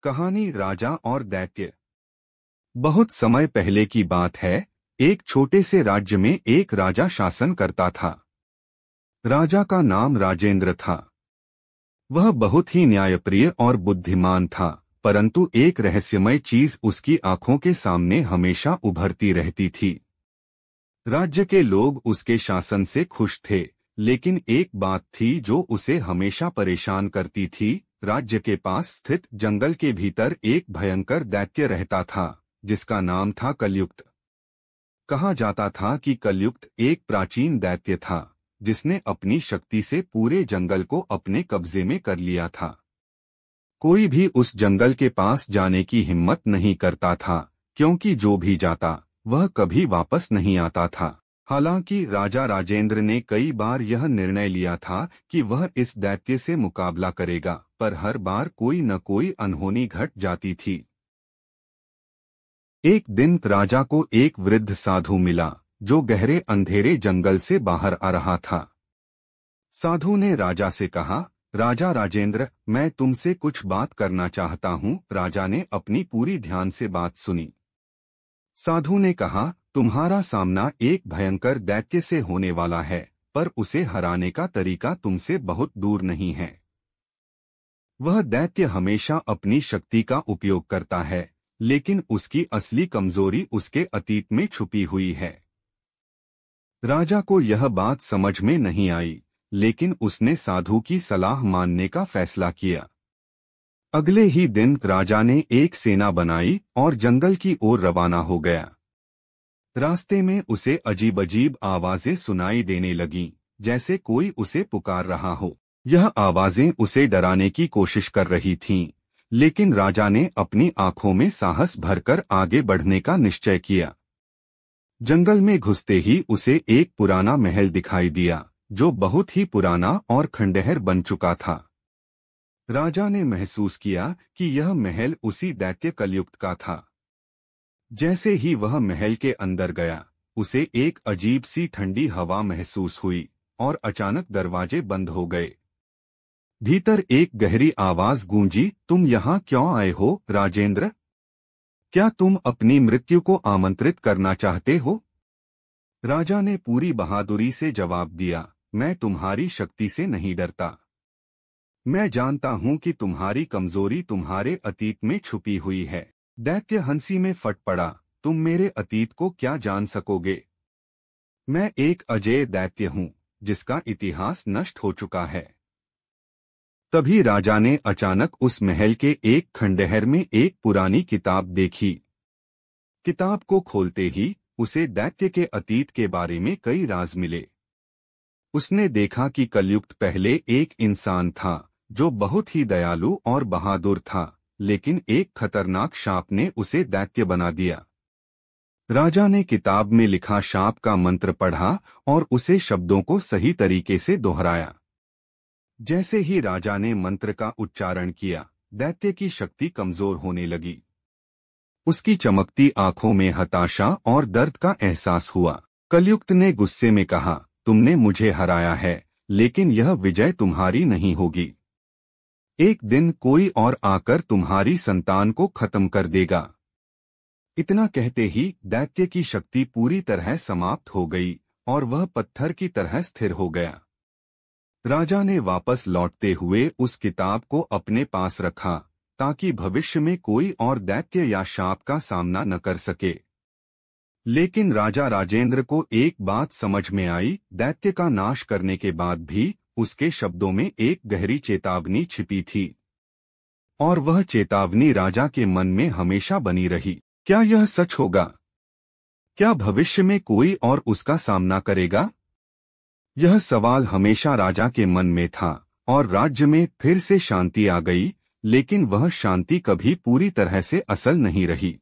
कहानी राजा और दैत्य। बहुत समय पहले की बात है। एक छोटे से राज्य में एक राजा शासन करता था। राजा का नाम राजेंद्र था। वह बहुत ही न्यायप्रिय और बुद्धिमान था, परंतु एक रहस्यमय चीज उसकी आंखों के सामने हमेशा उभरती रहती थी। राज्य के लोग उसके शासन से खुश थे, लेकिन एक बात थी जो उसे हमेशा परेशान करती थी। राज्य के पास स्थित जंगल के भीतर एक भयंकर दैत्य रहता था, जिसका नाम था कलयुक्त। कहा जाता था कि कलयुक्त एक प्राचीन दैत्य था, जिसने अपनी शक्ति से पूरे जंगल को अपने कब्जे में कर लिया था। कोई भी उस जंगल के पास जाने की हिम्मत नहीं करता था, क्योंकि जो भी जाता वह कभी वापस नहीं आता था। हालांकि राजा राजेंद्र ने कई बार यह निर्णय लिया था कि वह इस दैत्य से मुकाबला करेगा, पर हर बार कोई न कोई अनहोनी घट जाती थी। एक दिन राजा को एक वृद्ध साधु मिला, जो गहरे अंधेरे जंगल से बाहर आ रहा था। साधु ने राजा से कहा, राजा राजेंद्र, मैं तुमसे कुछ बात करना चाहता हूँ। राजा ने अपनी पूरी ध्यान से बात सुनी। साधु ने कहा, तुम्हारा सामना एक भयंकर दैत्य से होने वाला है, पर उसे हराने का तरीका तुमसे बहुत दूर नहीं है। वह दैत्य हमेशा अपनी शक्ति का उपयोग करता है, लेकिन उसकी असली कमजोरी उसके अतीत में छुपी हुई है। राजा को यह बात समझ में नहीं आई, लेकिन उसने साधु की सलाह मानने का फैसला किया। अगले ही दिन राजा ने एक सेना बनाई और जंगल की ओर रवाना हो गया। रास्ते में उसे अजीब अजीब आवाजें सुनाई देने लगीं, जैसे कोई उसे पुकार रहा हो। यह आवाजें उसे डराने की कोशिश कर रही थीं, लेकिन राजा ने अपनी आंखों में साहस भरकर आगे बढ़ने का निश्चय किया। जंगल में घुसते ही उसे एक पुराना महल दिखाई दिया, जो बहुत ही पुराना और खंडहर बन चुका था। राजा ने महसूस किया कि यह महल उसी दैत्य कलयुक्त का था। जैसे ही वह महल के अंदर गया, उसे एक अजीब सी ठंडी हवा महसूस हुई और अचानक दरवाजे बंद हो गए। भीतर एक गहरी आवाज गूंजी, तुम यहाँ क्यों आए हो राजेंद्र? क्या तुम अपनी मृत्यु को आमंत्रित करना चाहते हो? राजा ने पूरी बहादुरी से जवाब दिया, मैं तुम्हारी शक्ति से नहीं डरता। मैं जानता हूं कि तुम्हारी कमजोरी तुम्हारे अतीत में छुपी हुई है। दैत्य हंसी में फट पड़ा, तुम मेरे अतीत को क्या जान सकोगे? मैं एक अजेय दैत्य हूं, जिसका इतिहास नष्ट हो चुका है। तभी राजा ने अचानक उस महल के एक खंडहर में एक पुरानी किताब देखी। किताब को खोलते ही उसे दैत्य के अतीत के बारे में कई राज मिले। उसने देखा कि कलयुक्त पहले एक इंसान था, जो बहुत ही दयालु और बहादुर था, लेकिन एक खतरनाक शाप ने उसे दैत्य बना दिया। राजा ने किताब में लिखा शाप का मंत्र पढ़ा और उसे शब्दों को सही तरीके से दोहराया। जैसे ही राजा ने मंत्र का उच्चारण किया, दैत्य की शक्ति कमजोर होने लगी। उसकी चमकती आंखों में हताशा और दर्द का एहसास हुआ। कलयुक्त ने गुस्से में कहा, तुमने मुझे हराया है, लेकिन यह विजय तुम्हारी नहीं होगी। एक दिन कोई और आकर तुम्हारी संतान को खत्म कर देगा। इतना कहते ही दैत्य की शक्ति पूरी तरह समाप्त हो गई और वह पत्थर की तरह स्थिर हो गया। राजा ने वापस लौटते हुए उस किताब को अपने पास रखा, ताकि भविष्य में कोई और दैत्य या शाप का सामना न कर सके। लेकिन राजा राजेंद्र को एक बात समझ में आई, दैत्य का नाश करने के बाद भी उसके शब्दों में एक गहरी चेतावनी छिपी थी, और वह चेतावनी राजा के मन में हमेशा बनी रही। क्या यह सच होगा? क्या भविष्य में कोई और उसका सामना करेगा? यह सवाल हमेशा राजा के मन में था, और राज्य में फिर से शांति आ गई, लेकिन वह शांति कभी पूरी तरह से असल नहीं रही।